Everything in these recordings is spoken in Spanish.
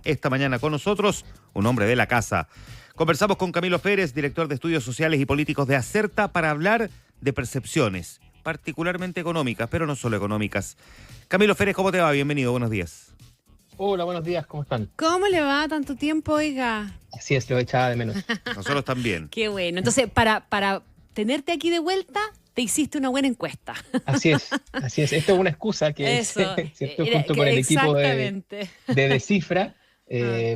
esta mañana con nosotros, un hombre de la casa. Conversamos con Camilo Pérez, director de Estudios Sociales y Políticos de Acerta, para hablar de percepciones, particularmente económicas, pero no solo económicas. Camilo Pérez, ¿cómo te va? Bienvenido, buenos días. Hola, buenos días, ¿cómo están? ¿Cómo le va tanto tiempo, oiga? Así es, lo echaba de menos. Nosotros también. Qué bueno. Entonces, para tenerte aquí de vuelta, te hiciste una buena encuesta. Así es, así es. Esto es una excusa que Eso, ¿cierto? Junto con el equipo de Descifra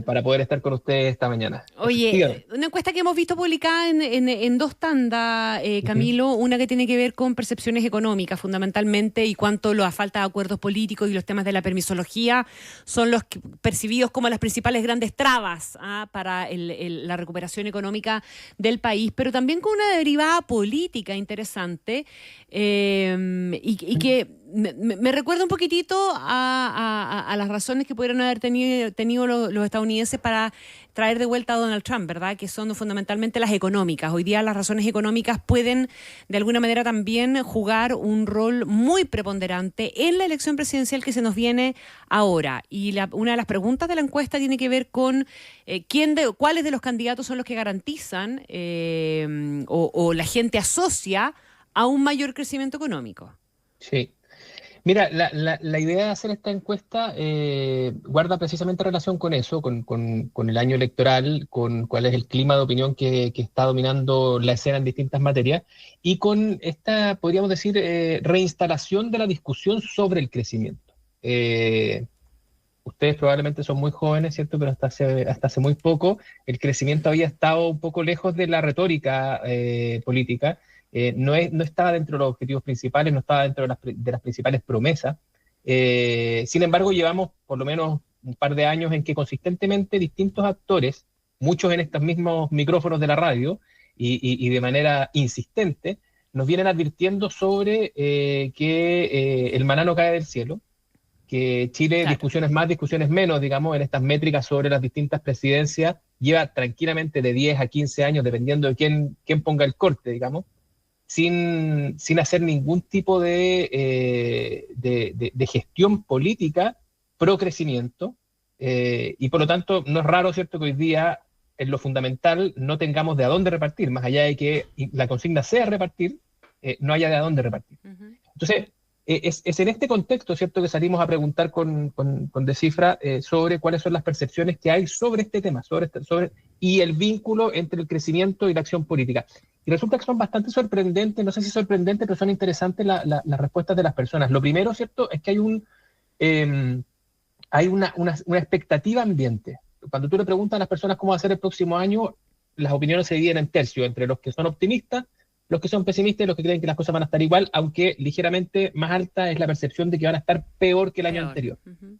para poder estar con ustedes esta mañana. Oye, una encuesta que hemos visto publicada en dos tandas, Camilo, una que tiene que ver con percepciones económicas fundamentalmente y cuánto la falta de acuerdos políticos y los temas de la permisología son los percibidos como las principales grandes trabas para la recuperación económica del país, pero también con una derivada política interesante y que me recuerda un poquitito a las razones que pudieron haber tenido los estadounidenses para traer de vuelta a Donald Trump, ¿verdad? Que son fundamentalmente las económicas. Hoy día las razones económicas pueden de alguna manera también jugar un rol muy preponderante en la elección presidencial que se nos viene ahora. Y una de las preguntas de la encuesta tiene que ver con cuáles de los candidatos son los que garantizan o la gente asocia a un mayor crecimiento económico. Sí. Mira, la idea de hacer esta encuesta guarda precisamente relación con eso, con el año electoral, con cuál es el clima de opinión que está dominando la escena en distintas materias, y con esta, podríamos decir, reinstalación de la discusión sobre el crecimiento. Ustedes probablemente son muy jóvenes, ¿cierto? Pero hasta hace muy poco el crecimiento había estado un poco lejos de la retórica política. No estaba dentro de los objetivos principales, no estaba dentro de las principales promesas. Sin embargo, llevamos por lo menos un par de años en que consistentemente distintos actores, muchos en estos mismos micrófonos de la radio y de manera insistente, nos vienen advirtiendo sobre que el maná no cae del cielo, que Chile, claro, discusiones más, discusiones menos, digamos, en estas métricas sobre las distintas presidencias, lleva tranquilamente de 10 a 15 años, dependiendo de quién ponga el corte, digamos, sin hacer ningún tipo de gestión política pro crecimiento, y por lo tanto no es raro, ¿cierto?, que hoy día en lo fundamental no tengamos de a dónde repartir, más allá de que la consigna sea repartir, no haya de a dónde repartir. Uh-huh. Entonces, es en este contexto, ¿cierto?, que salimos a preguntar con Descifra sobre cuáles son las percepciones que hay sobre este tema, y el vínculo entre el crecimiento y la acción política. Y resulta que son bastante sorprendentes, no sé si sorprendentes, pero son interesantes las respuestas de las personas. Lo primero, ¿cierto?, es que hay una expectativa ambiente. Cuando tú le preguntas a las personas cómo va a ser el próximo año, las opiniones se dividen en tercios, entre los que son optimistas, los que son pesimistas y los que creen que las cosas van a estar igual, aunque ligeramente más alta es la percepción de que van a estar peor que el año anterior. Uh-huh.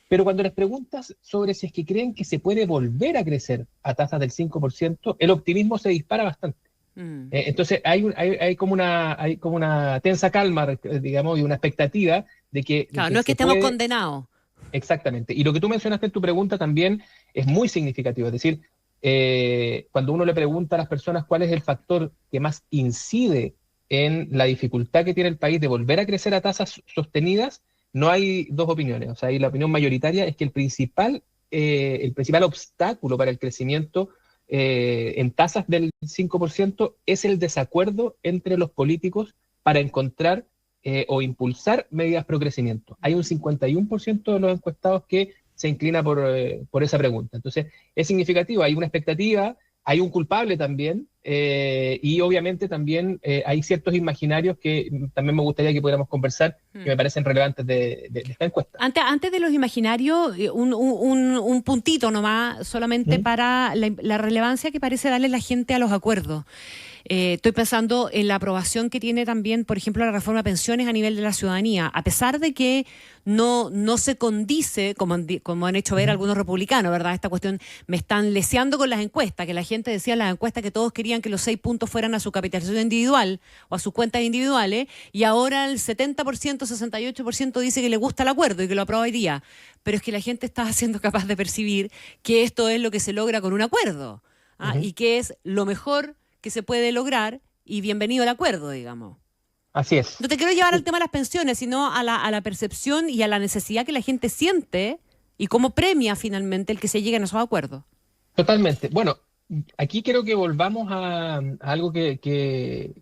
Pero cuando les preguntas sobre si es que creen que se puede volver a crecer a tasas del 5%, el optimismo se dispara bastante. Entonces hay como una tensa calma, digamos, y una expectativa de que... Claro, no es que estemos condenados. Exactamente. Y lo que tú mencionaste en tu pregunta también es muy significativo. Es decir, cuando uno le pregunta a las personas cuál es el factor que más incide en la dificultad que tiene el país de volver a crecer a tasas sostenidas, no hay dos opiniones. O sea, y la opinión mayoritaria es que el principal obstáculo para el crecimiento en tasas del 5% es el desacuerdo entre los políticos para encontrar o impulsar medidas pro crecimiento. Hay un 51% de los encuestados que se inclina por esa pregunta. Entonces, es significativo, hay una expectativa, hay un culpable también, y obviamente también hay ciertos imaginarios que también me gustaría que pudiéramos conversar, que me parecen relevantes de esta encuesta. Antes de los imaginarios, un puntito nomás, solamente para la relevancia que parece darle la gente a los acuerdos. Estoy pensando en la aprobación que tiene también, por ejemplo, la reforma de pensiones a nivel de la ciudadanía, a pesar de que no se condice, como han hecho ver algunos republicanos, ¿verdad? Esta cuestión, me están leseando con las encuestas, que la gente decía en las encuestas que todos querían que los 6 puntos fueran a su capitalización individual o a sus cuentas individuales, y ahora el 70%, 68% dice que le gusta el acuerdo y que lo aprueba hoy día. Pero es que la gente está siendo capaz de percibir que esto es lo que se logra con un acuerdo, y que es lo mejor que se puede lograr, y bienvenido al acuerdo, digamos. Así es. No te quiero llevar al tema de las pensiones, sino a la percepción y a la necesidad que la gente siente y cómo premia finalmente el que se lleguen a esos acuerdos. Totalmente. Bueno, aquí quiero que volvamos a algo que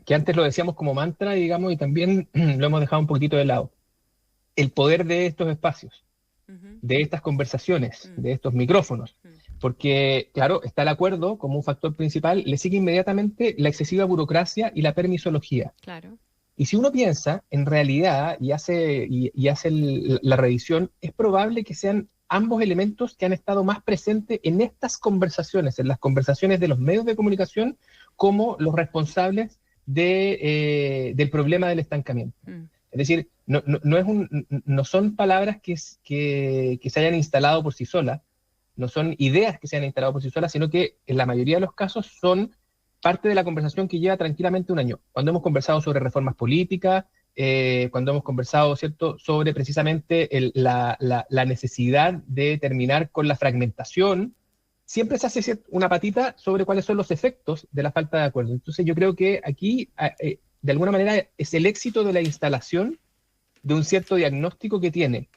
antes lo decíamos como mantra, digamos, y también lo hemos dejado un poquitito de lado. El poder de estos espacios, de estas conversaciones, de estos micrófonos. Porque, claro, está el acuerdo como un factor principal, le sigue inmediatamente la excesiva burocracia y la permisología. Claro. Y si uno piensa, en realidad, y hace la revisión, es probable que sean ambos elementos que han estado más presentes en estas conversaciones, en las conversaciones de los medios de comunicación, como los responsables del problema del estancamiento. Es decir, no son palabras que se hayan instalado por sí solas, no son ideas que se hayan instalado por sí solas, sino que en la mayoría de los casos son parte de la conversación que lleva tranquilamente un año. Cuando hemos conversado sobre reformas políticas, cuando hemos conversado, ¿cierto?, sobre precisamente la necesidad de terminar con la fragmentación, siempre se hace una patita sobre cuáles son los efectos de la falta de acuerdo. Entonces yo creo que aquí, de alguna manera, es el éxito de la instalación de un cierto diagnóstico que tiene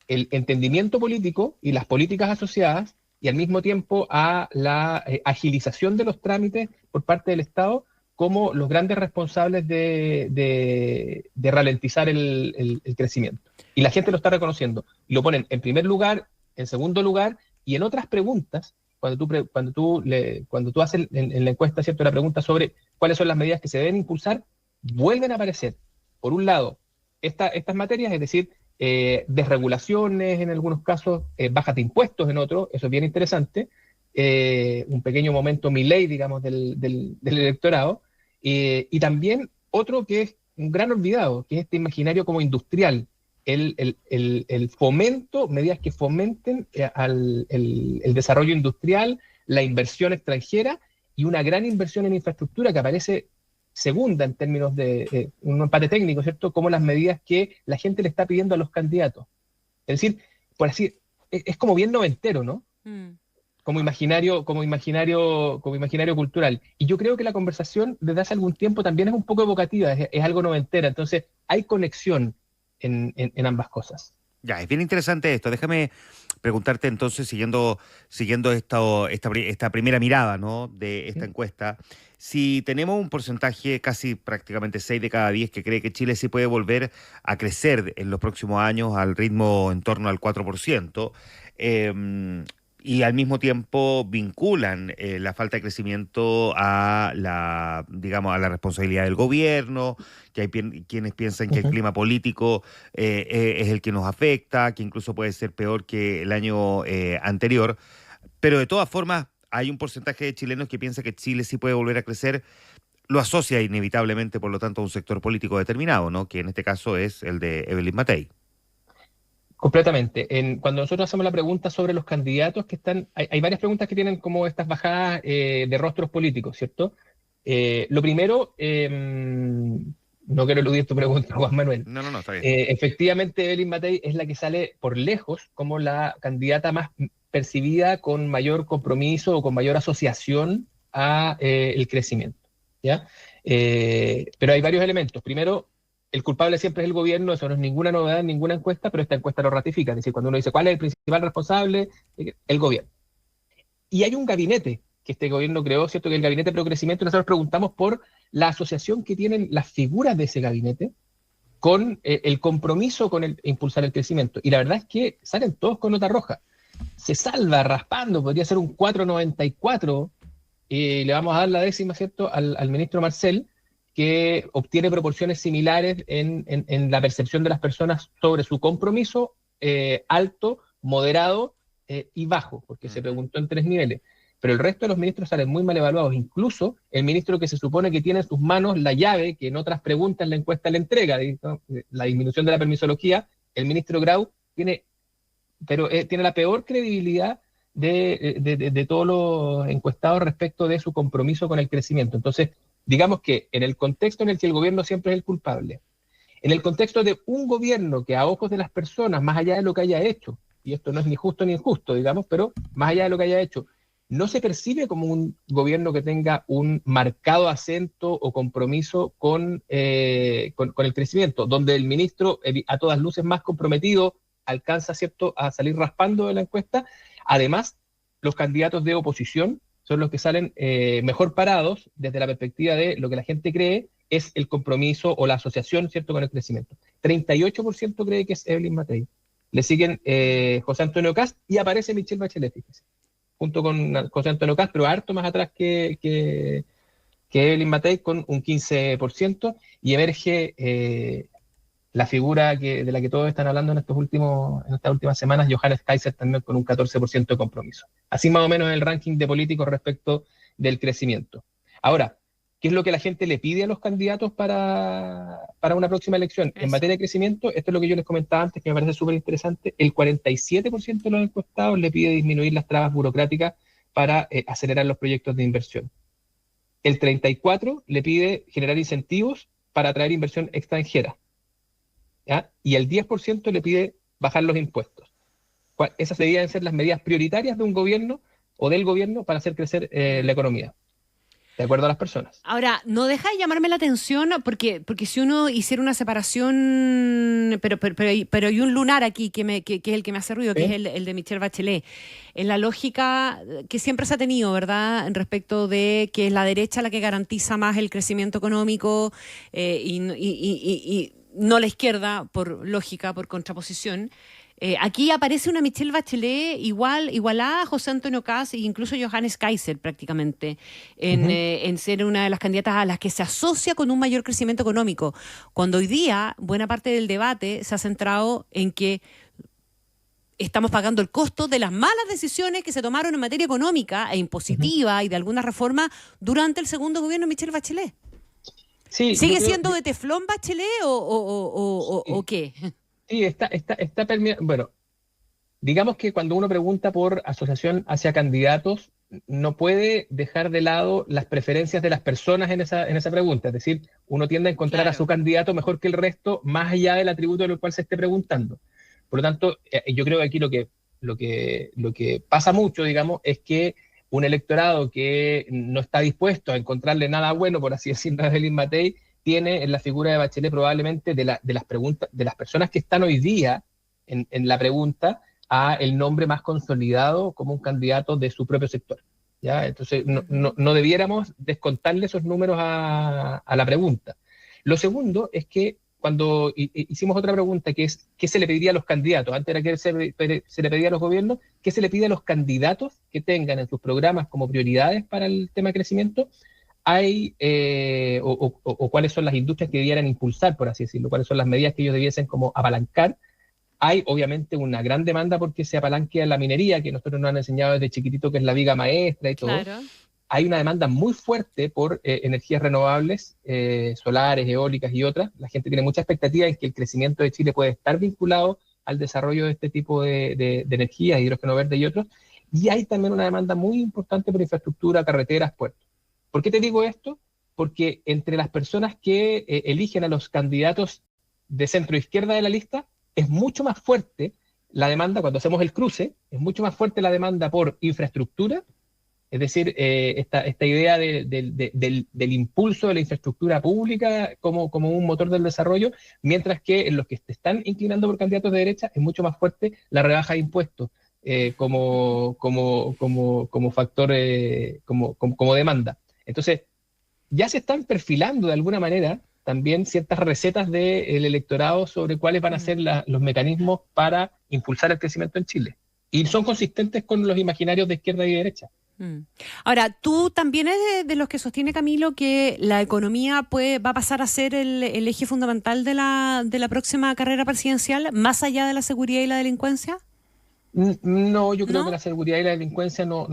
el entendimiento político y las políticas asociadas, y al mismo tiempo a la agilización de los trámites por parte del Estado como los grandes responsables de ralentizar el crecimiento. Y la gente lo está reconociendo. Y lo ponen en primer lugar, en segundo lugar, y en otras preguntas, cuando tú haces en la encuesta, ¿cierto?, la pregunta sobre cuáles son las medidas que se deben impulsar, vuelven a aparecer, por un lado, estas materias, es decir, desregulaciones en algunos casos, bajas de impuestos en otros, eso es bien interesante, un pequeño momento Milei, digamos, del electorado, y también otro que es un gran olvidado, que es este imaginario como industrial, el fomento, medidas que fomenten el desarrollo industrial, la inversión extranjera y una gran inversión en infraestructura que aparece segunda en términos de un empate técnico, ¿cierto?, como las medidas que la gente le está pidiendo a los candidatos. Es decir, por así, es como bien noventero, ¿no? Como imaginario cultural. Y yo creo que la conversación desde hace algún tiempo también es un poco evocativa, es algo noventera. Entonces, hay conexión en ambas cosas. Ya, es bien interesante esto. Déjame preguntarte entonces, siguiendo esta primera mirada, ¿no?, de esta encuesta, si tenemos un porcentaje casi prácticamente 6 de cada 10 que cree que Chile sí puede volver a crecer en los próximos años al ritmo en torno al 4%, y al mismo tiempo vinculan la falta de crecimiento a la responsabilidad del gobierno, que hay quienes piensan que el clima político es el que nos afecta, que incluso puede ser peor que el año anterior, pero de todas formas hay un porcentaje de chilenos que piensa que Chile sí puede volver a crecer, lo asocia inevitablemente, por lo tanto, a un sector político determinado, ¿no?, que en este caso es el de Evelyn Matei. Completamente. Cuando nosotros hacemos la pregunta sobre los candidatos que están, hay varias preguntas que tienen como estas bajadas de rostros políticos, ¿cierto? Lo primero, no quiero eludir tu pregunta, Juan Manuel. No, está bien. Efectivamente, Evelyn Matei es la que sale por lejos como la candidata más percibida con mayor compromiso o con mayor asociación a el crecimiento, ¿ya? Pero hay varios elementos. Primero, el culpable siempre es el gobierno, eso no es ninguna novedad en ninguna encuesta, pero esta encuesta lo ratifica. Es decir, cuando uno dice cuál es el principal responsable, el gobierno. Y hay un gabinete que este gobierno creó, ¿cierto?, que es el Gabinete Pro Crecimiento, y nosotros preguntamos por la asociación que tienen las figuras de ese gabinete con el compromiso con impulsar el crecimiento. Y la verdad es que salen todos con nota roja. Se salva raspando, podría ser un 4,94, y le vamos a dar la décima, ¿cierto?, al ministro Marcel, que obtiene proporciones similares en la percepción de las personas sobre su compromiso, alto, moderado y bajo, porque se preguntó en 3 niveles. Pero el resto de los ministros salen muy mal evaluados, incluso el ministro que se supone que tiene en sus manos la llave, que en otras preguntas la encuesta le entrega, ¿no?, la disminución de la permisología, el ministro Grau tiene la peor credibilidad de todos los encuestados respecto de su compromiso con el crecimiento. Entonces, digamos que en el contexto en el que el gobierno siempre es el culpable, en el contexto de un gobierno que a ojos de las personas, más allá de lo que haya hecho, y esto no es ni justo ni injusto, digamos, pero más allá de lo que haya hecho, no se percibe como un gobierno que tenga un marcado acento o compromiso con el crecimiento, donde el ministro, a todas luces más comprometido, alcanza, ¿cierto?, a salir raspando de la encuesta. Además, los candidatos de oposición son los que salen mejor parados desde la perspectiva de lo que la gente cree es el compromiso o la asociación, ¿cierto?, con el crecimiento. 38% cree que es Evelyn Matei. Le siguen José Antonio Kast y aparece Michelle Bachelet, fíjese, junto con José Antonio Kast, pero harto más atrás que Evelyn Matei, con un 15%, y emerge la figura de la que todos están hablando en estas últimas semanas, Johannes Kaiser, también con un 14% de compromiso. Así más o menos el ranking de políticos respecto del crecimiento. Ahora, ¿qué es lo que la gente le pide a los candidatos para una próxima elección? En materia de crecimiento, esto es lo que yo les comentaba antes, que me parece súper interesante, el 47% de los encuestados le pide disminuir las trabas burocráticas para acelerar los proyectos de inversión. El 34% le pide generar incentivos para atraer inversión extranjera, ¿ya? Y el 10% le pide bajar los impuestos. Esas deberían ser las medidas prioritarias de un gobierno o del gobierno para hacer crecer la economía, de acuerdo a las personas. Ahora, no deja de llamarme la atención porque si uno hiciera una separación, pero hay un lunar aquí que es el que me hace ruido, que es el de Michelle Bachelet. En la lógica que siempre se ha tenido, ¿verdad?, en respecto de que es la derecha la que garantiza más el crecimiento económico y no la izquierda, por lógica, por contraposición. Aquí aparece una Michelle Bachelet igualada a José Antonio Kast e incluso Johannes Kaiser prácticamente en ser una de las candidatas a las que se asocia con un mayor crecimiento económico, cuando hoy día buena parte del debate se ha centrado en que estamos pagando el costo de las malas decisiones que se tomaron en materia económica e impositiva y de alguna reforma durante el segundo gobierno de Michelle Bachelet. Sí, ¿Sigue siendo de teflón Bachelet o qué? Sí, está permeado. Bueno, digamos que cuando uno pregunta por asociación hacia candidatos, no puede dejar de lado las preferencias de las personas en esa pregunta. Es decir, uno tiende a encontrar a su candidato mejor que el resto, más allá del atributo del cual se esté preguntando. Por lo tanto, yo creo que aquí lo que pasa mucho, digamos, es que un electorado que no está dispuesto a encontrarle nada bueno, por así decirlo, a Evelyn Matei, tiene en la figura de Bachelet probablemente de las preguntas, de las personas que están hoy día en la pregunta, a el nombre más consolidado como un candidato de su propio sector, ¿ya? Entonces no debiéramos descontarle esos números a la pregunta. Lo segundo es que cuando hicimos otra pregunta, que es ¿qué se le pediría a los candidatos? Antes era que se le pedía a los gobiernos, ¿qué se le pide a los candidatos que tengan en sus programas como prioridades para el tema de crecimiento? Hay, o cuáles son las industrias que debieran impulsar, por así decirlo, cuáles son las medidas que ellos debiesen como apalancar. Hay obviamente una gran demanda porque se apalanque a la minería, que nosotros nos han enseñado desde chiquitito que es la viga maestra y todo. Claro. Hay una demanda muy fuerte por energías renovables, solares, eólicas y otras. La gente tiene mucha expectativa en que el crecimiento de Chile puede estar vinculado al desarrollo de este tipo de energías, hidrógeno verde y otros. Y hay también una demanda muy importante por infraestructura, carreteras, puertos. ¿Por qué te digo esto? Porque entre las personas que eligen a los candidatos de centro-izquierda de la lista, es mucho más fuerte la demanda, cuando hacemos el cruce, es mucho más fuerte la demanda por infraestructura, es decir, esta idea del impulso de la infraestructura pública como un motor del desarrollo, mientras que en los que se están inclinando por candidatos de derecha es mucho más fuerte la rebaja de impuestos como factor, como demanda. Entonces, ya se están perfilando de alguna manera también ciertas recetas del electorado sobre cuáles van a ser los mecanismos para impulsar el crecimiento en Chile. Y son consistentes con los imaginarios de izquierda y de derecha. Ahora, tú también eres de los que sostiene, Camilo, que la economía va a pasar a ser el eje fundamental de la próxima carrera presidencial, más allá de la seguridad y la delincuencia. No, yo creo que la seguridad y la delincuencia no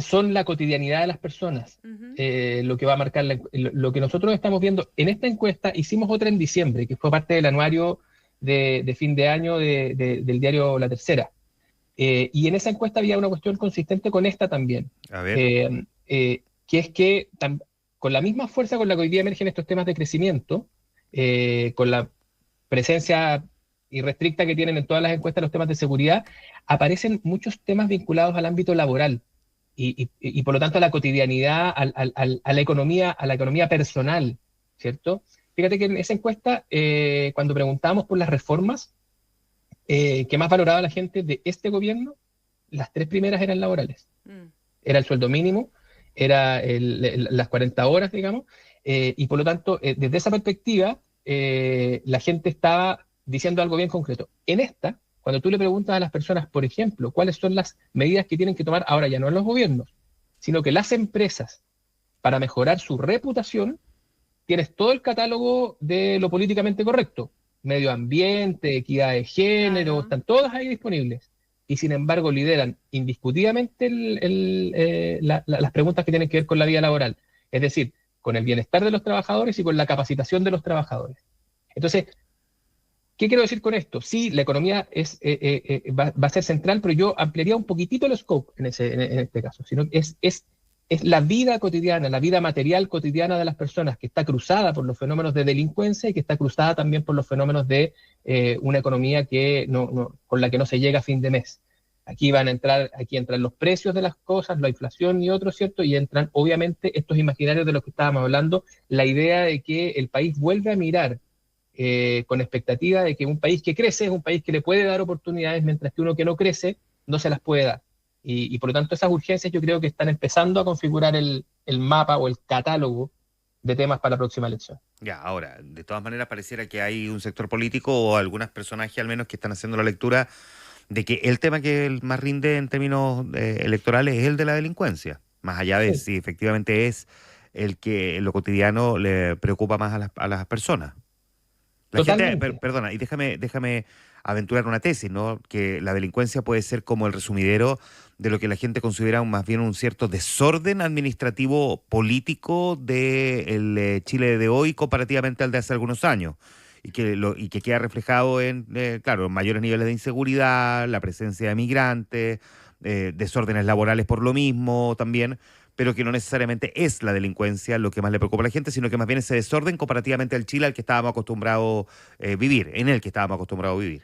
son la cotidianidad de las personas. Lo que va a marcar lo que nosotros estamos viendo en esta encuesta. Hicimos otra en diciembre, que fue parte del anuario de fin de año del diario La Tercera. Y en esa encuesta había una cuestión consistente con esta también. A ver. Que es que con la misma fuerza con la que hoy día emergen estos temas de crecimiento, con la presencia irrestricta que tienen en todas las encuestas los temas de seguridad, aparecen muchos temas vinculados al ámbito laboral y por lo tanto a la cotidianidad, a la economía personal, ¿cierto? Fíjate que en esa encuesta, cuando preguntábamos por las reformas, que más valoraba la gente de este gobierno, las 3 primeras eran laborales. Era el sueldo mínimo, era las 40 horas, digamos, y por lo tanto, desde esa perspectiva, la gente estaba diciendo algo bien concreto. En esta, cuando tú le preguntas a las personas, por ejemplo, cuáles son las medidas que tienen que tomar ahora ya no los gobiernos, sino que las empresas para mejorar su reputación, tienes todo el catálogo de lo políticamente correcto. Medio ambiente, equidad de género, Claro. están todas ahí disponibles. Y sin embargo lideran indiscutidamente las preguntas que tienen que ver con la vida laboral. Es decir, con el bienestar de los trabajadores y con la capacitación de los trabajadores. Entonces, ¿qué quiero decir con esto? Sí, la economía va a ser central, pero yo ampliaría un poquitito el scope en este caso. Sino es la vida cotidiana, la vida material cotidiana de las personas, que está cruzada por los fenómenos de delincuencia y que está cruzada también por los fenómenos de una economía con la que no se llega a fin de mes. Aquí entran los precios de las cosas, la inflación y otros, ¿cierto? Y entran, obviamente, estos imaginarios de los que estábamos hablando, la idea de que el país vuelve a mirar con expectativa de que un país que crece es un país que le puede dar oportunidades, mientras que uno que no crece no se las puede dar. Y por lo tanto esas urgencias yo creo que están empezando a configurar el mapa o el catálogo de temas para la próxima elección. Ya, ahora, de todas maneras pareciera que hay un sector político o algunos personajes al menos que están haciendo la lectura de que el tema que más rinde en términos electorales es el de la delincuencia, más allá de si efectivamente es el que en lo cotidiano le preocupa más a las personas. La gente, perdona, y déjame aventurar una tesis, ¿no? Que la delincuencia puede ser como el resumidero de lo que la gente considera más bien un cierto desorden administrativo político del Chile de hoy comparativamente al de hace algunos años. Y que queda reflejado en, claro, mayores niveles de inseguridad, la presencia de migrantes, desórdenes laborales por lo mismo también, pero que no necesariamente es la delincuencia lo que más le preocupa a la gente, sino que más bien ese desorden comparativamente al Chile al que estábamos acostumbrados vivir, en el que estábamos acostumbrados a vivir.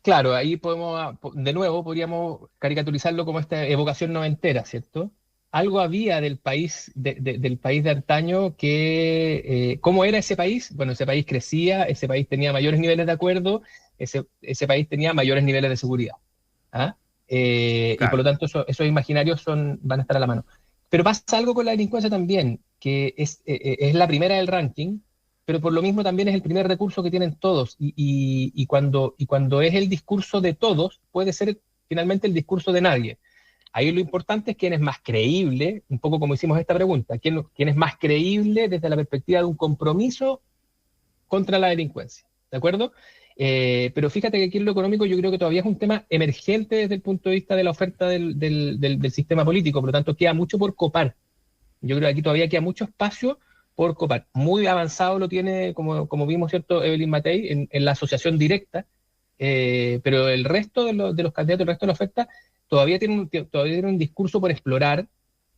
Claro, ahí podríamos caricaturizarlo como esta evocación noventera, ¿cierto? Algo había del país del país de antaño que, ¿cómo era ese país? Bueno, ese país crecía, ese país tenía mayores niveles de acuerdo, ese país tenía mayores niveles de seguridad. ¿Ah? Y por Claro. lo tanto esos imaginarios van a estar a la mano. Pero pasa algo con la delincuencia también, que es la primera del ranking, pero por lo mismo también es el primer recurso que tienen todos. Y cuando es el discurso de todos, puede ser finalmente el discurso de nadie. Ahí lo importante es quién es más creíble, un poco como hicimos esta pregunta, quién es más creíble desde la perspectiva de un compromiso contra la delincuencia. ¿De acuerdo? Pero fíjate que aquí en lo económico yo creo que todavía es un tema emergente desde el punto de vista de la oferta del sistema político, por lo tanto queda mucho por copar. Yo creo que aquí todavía queda mucho espacio por copar. Muy avanzado lo tiene, como vimos, ¿cierto?, Evelyn Matei, en la asociación directa, pero el resto de los candidatos, el resto de la oferta, todavía tiene un discurso por explorar,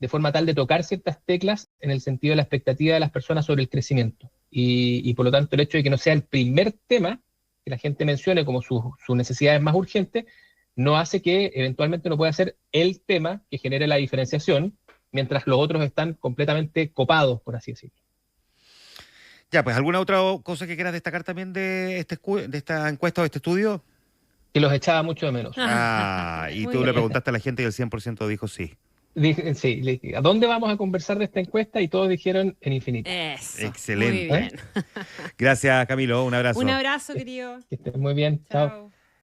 de forma tal de tocar ciertas teclas en el sentido de la expectativa de las personas sobre el crecimiento. Y por lo tanto el hecho de que no sea el primer tema que la gente mencione como sus necesidades más urgentes, no hace que eventualmente no pueda ser el tema que genere la diferenciación, mientras los otros están completamente copados, por así decirlo. Ya, pues, ¿alguna otra cosa que quieras destacar también de esta encuesta o de este estudio? Que los echaba mucho de menos. Y Muy tú le bien. preguntaste a la gente y el 100% dijo sí. Sí, le dije, ¿a dónde vamos a conversar de esta encuesta? Y todos dijeron en infinito. Eso. Excelente. Muy bien. Gracias, Camilo. Un abrazo. Un abrazo, querido. Que estén muy bien. Chao. Chao.